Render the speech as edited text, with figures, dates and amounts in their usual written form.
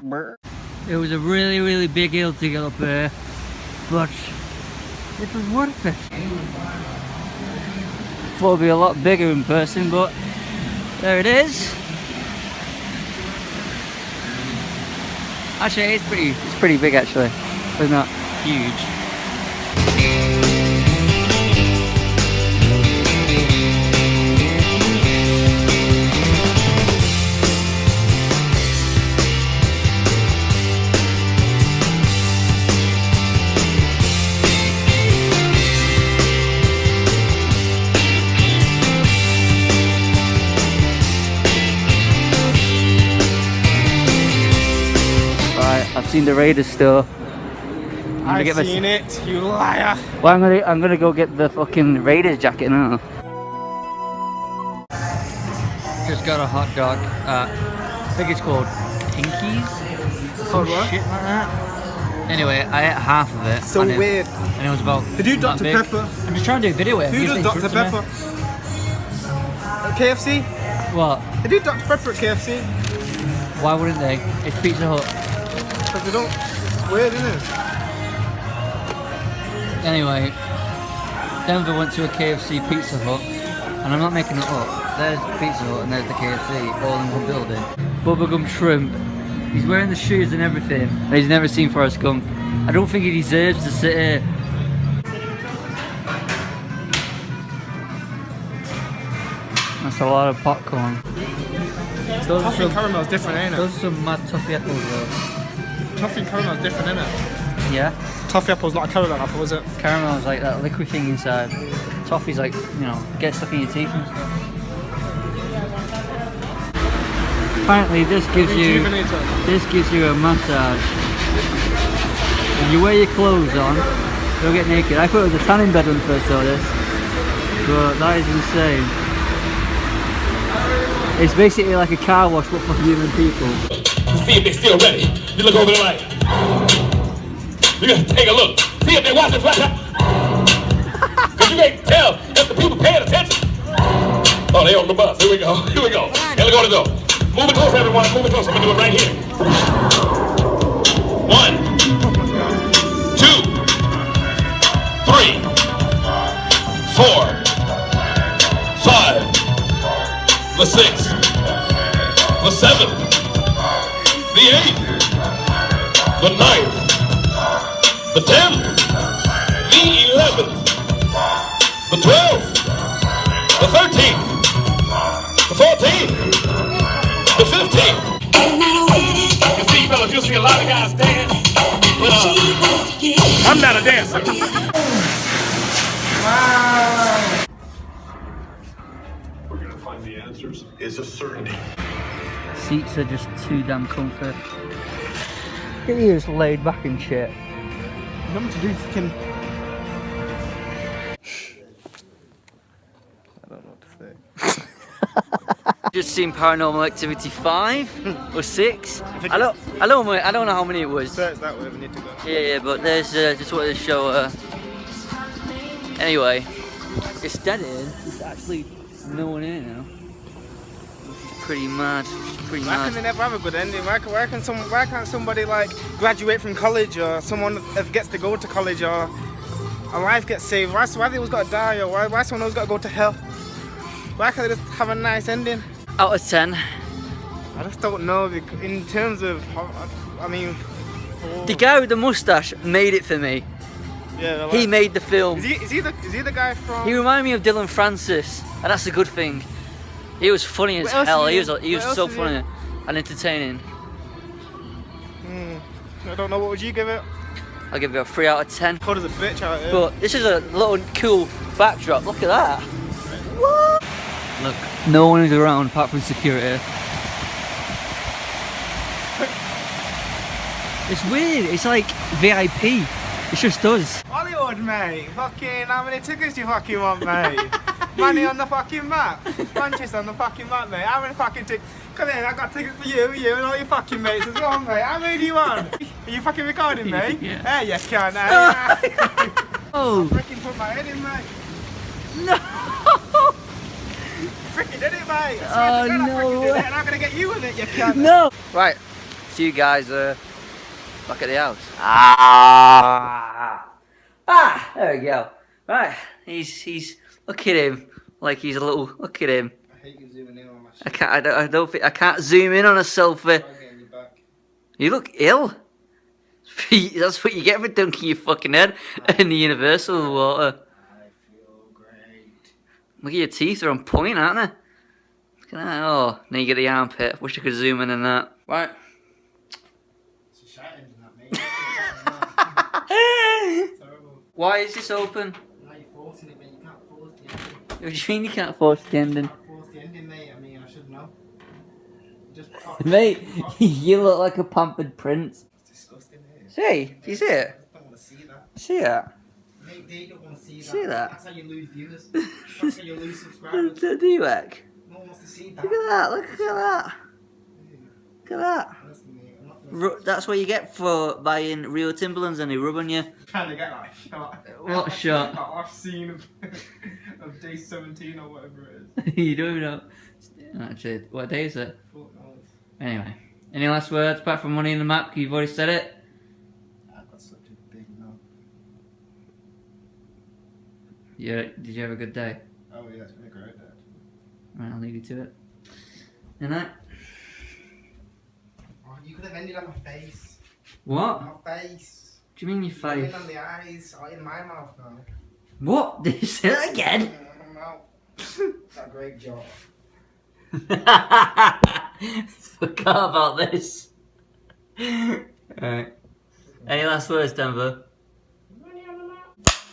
It was a really, really big hill to get up there, but it was worth it. Thought it'd be a lot bigger in person, but there it is. Actually, it's pretty big actually, but not huge. I've seen the Raiders store. I've seen it, you liar. Well, I'm gonna go get the fucking Raiders jacket now. Just got a hot dog. I think it's called Pinkies. Some shit like that. Anyway, I ate half of it. So weird. And it was about. They do Dr. Pepper. I'm just trying to do a video with it. Who does Dr. Pepper? At KFC? What? They do Dr. Pepper at KFC. Why wouldn't they? It's Pizza Hut. Because they don't. It's weird, isn't it? Anyway, Denver went to a KFC Pizza Hut, and I'm not making it up. There's the Pizza Hut and there's the KFC, all in one building. Bubblegum Shrimp. He's wearing the shoes and everything, and he's never seen Forrest Gump. I don't think he deserves to sit here. That's a lot of popcorn. Toffee and caramel's different, ain't it? Those are some mad toffee apples though. Toffee and caramel's different, isn't it? Yeah? Toffee apple's not a caramel apple, is it? Caramel's like that liquid thing inside. Toffee's like, you know, get stuck in your teeth and stuff. Apparently this gives you a massage. When you wear your clothes on, you'll get naked. I thought it was a tanning bed when I first saw this, but that is insane. It's basically like a car wash but for human people. See if they're still ready. You look over the light. You gotta take a look. See if they're watching flash out. Cause you can't tell if the people paying attention. Oh, they on the bus. Here we go. Here we go. Here we go to go. Move it close, everyone. Move it close. I'm gonna do it right here. 1, 2, 3, 4, 5, the 6th, the 7th, the 8th, the 9th, the 10th, the 11th, the 12th, the 13th, the 14th, the 15th. You see, fellas, you'll see a lot of guys dance, but I'm not a dancer. Wow. We're gonna find the answers is a certainty. Seats are just too damn comfy. Look at you, just laid back and shit. Nothing to do fucking. I don't know what to say. Just seen Paranormal Activity 5 or 6. I don't know how many it was. So it's that way we need to go. Yeah, but there's just wanted to show. Anyway, it's dead in. There's actually no one in now. It's pretty mad. Why can they never have a good ending? Why can't somebody like graduate from college, or someone gets to go to college, or a life gets saved? Why they always got to die, or why someone always got to go to hell? Why can't they just have a nice ending? Out of 10. I just don't know. In terms of, I mean, The guy with the mustache made it for me. Yeah, he made the film. Is he the guy from? He reminded me of Dylan Francis, and that's a good thing. He was funny as hell. He was so funny and entertaining. I don't know. What would you give it? I'll give it a 3 out of 10. Cold as a bitch out here. But this is a little cool backdrop. Look at that. What? Look, no one is around apart from security. It's weird. It's like VIP. It's just us. Hollywood, mate. Fucking how many tickets do you fucking want, mate? Money on the fucking map. Manchester on the fucking map, mate. How many fucking tickets? Come in, I got tickets for you, and all your fucking mates as well, mate. How many do you want? Are you fucking recording, mate? Yeah. Hey, you can. Oh. I freaking put my head in, mate. No. Freaking did it, mate. Oh, no do that, and I'm gonna get you with it, you can. No. Right. Two guys back at the house. There we go. Right, he's look at him, like he's a little. Look at him. I hate you zooming in on my shit. I don't think I can't zoom in on a selfie. Try getting you back. You look ill. That's what you get for dunking your fucking head in the universal water. I feel great. Look at your teeth, are on point, aren't they? Look at that. Oh, now you get the armpit. Wish I could zoom in on that. Right. It's a shite ending that, mate. Terrible. Why is this open? Now you're forcing it, mate. You can't force the ending. What do you mean you can't force the ending? You can't force the ending, mate. I mean, I should know. Just Mate, you look like a pampered prince. It's disgusting, here. See? Do you see it? I don't want to see that. See that? Mate, they don't want to see that. See that? That's how you lose viewers. That's how you lose subscribers. Do you like? No one wants to see that. Look at that, look at that. Look at that. Honestly, mate, I'm not gonna That's what you get for buying real Timberlands and they rub on you. trying to get that shot. What shot? That off scene of day 17 or whatever it is. You don't even know. Actually, what day is it? Fuck knows. Anyway, any last words apart from money in the map? You've already said it. I've got such a big no. Yeah. Did you have a good day? Oh yeah, it's been a great day. Right, I'll leave you to it. Good night. Oh, you could have ended on my face. What? My face. What do you mean your face? In on the eyes, or in my mouth now. What? Did you say that again? My mouth. That great job. Forgot about this. Alright. Any last words, Denver?